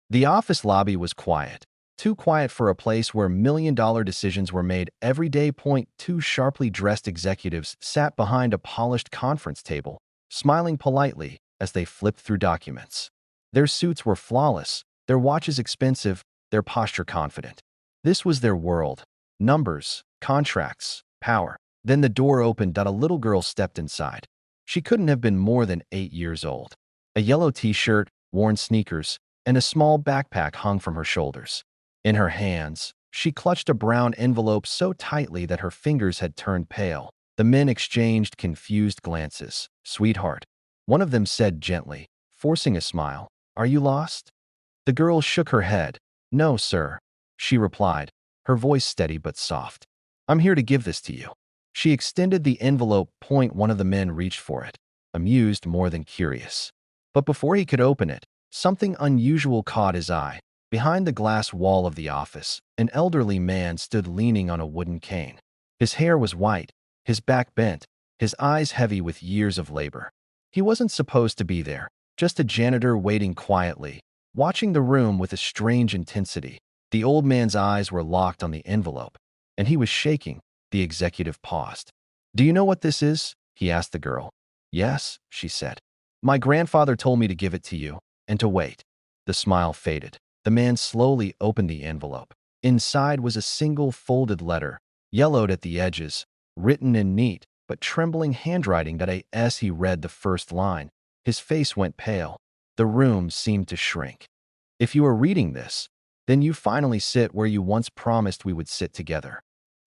The office lobby was quiet, too quiet for a place where million-dollar decisions were made every day. Two sharply dressed executives sat behind a polished conference table, smiling politely as they flipped through documents. Their suits were flawless, their watches expensive, their posture confident. This was their world. Numbers, contracts, power. Then the door opened and a little girl stepped inside. She couldn't have been more than 8 years old. A yellow t-shirt, worn sneakers, and a small backpack hung from her shoulders. In her hands, she clutched a brown envelope so tightly that her fingers had turned pale. The men exchanged confused glances. "Sweetheart," one of them said gently, forcing a smile. "Are you lost?" The girl shook her head. "No, sir," she replied, her voice steady but soft. "I'm here to give this to you." She extended the envelope. One of the men reached for it, amused more than curious. But before he could open it, something unusual caught his eye. Behind the glass wall of the office, an elderly man stood leaning on a wooden cane. His hair was white, his back bent, his eyes heavy with years of labor. He wasn't supposed to be there, just a janitor waiting quietly, watching the room with a strange intensity. The old man's eyes were locked on the envelope, and he was shaking. The executive paused. "Do you know what this is?" he asked the girl. "Yes," she said. "My grandfather told me to give it to you, and to wait." The smile faded. The man slowly opened the envelope. Inside was a single folded letter, yellowed at the edges, written in neat but trembling handwriting. As he read the first line, his face went pale. The room seemed to shrink. "If you are reading this, then you finally sit where you once promised we would sit together."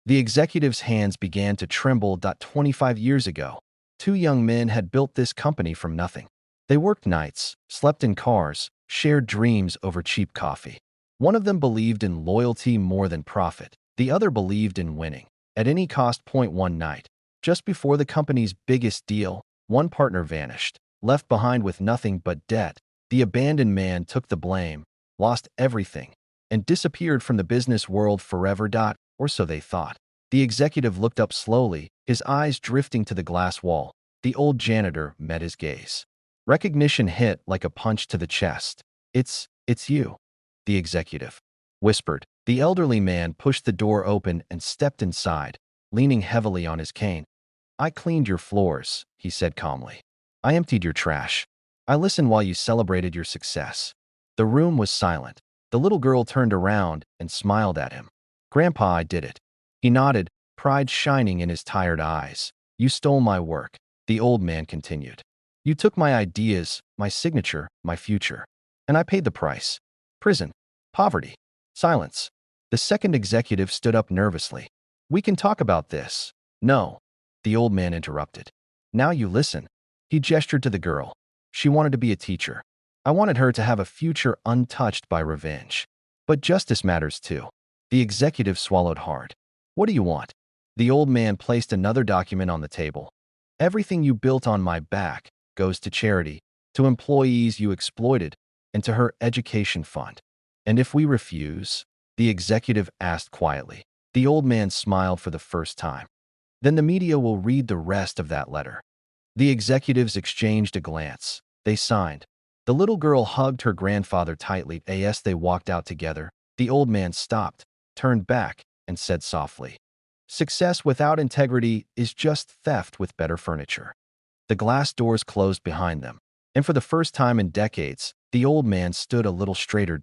The executive's hands began to tremble. 25 years ago, two young men had built this company from nothing. They worked nights, slept in cars, shared dreams over cheap coffee. One of them believed in loyalty more than profit. The other believed in winning at any cost. One night, just before the company's biggest deal, one partner vanished, left behind with nothing but debt. The abandoned man took the blame, lost everything, and disappeared from the business world forever. Or so they thought. The executive looked up slowly, his eyes drifting to the glass wall. The old janitor met his gaze. Recognition hit like a punch to the chest. It's you," the executive whispered. The elderly man pushed the door open and stepped inside, leaning heavily on his cane. "I cleaned your floors," he said calmly. "I emptied your trash. I listened while you celebrated your success." The room was silent. The little girl turned around and smiled at him. "Grandpa, I did it." He nodded, pride shining in his tired eyes. "You stole my work," the old man continued. "You took my ideas, my signature, my future. And I paid the price. Prison, poverty, silence." The second executive stood up nervously. "We can talk about this." "No," the old man interrupted. "Now you listen." He gestured to the girl. "She wanted to be a teacher. I wanted her to have a future untouched by revenge. But justice matters too." The executive swallowed hard. "What do you want?" The old man placed another document on the table. "Everything you built on my back goes to charity, to employees you exploited, and to her education fund." "And if we refuse?" the executive asked quietly. The old man smiled for the first time. "Then the media will read the rest of that letter." The executives exchanged a glance. They signed. The little girl hugged her grandfather tightly. As they walked out together, the old man stopped, turned back, and said softly, "Success without integrity is just theft with better furniture." The glass doors closed behind them, and for the first time in decades, the old man stood a little straighter.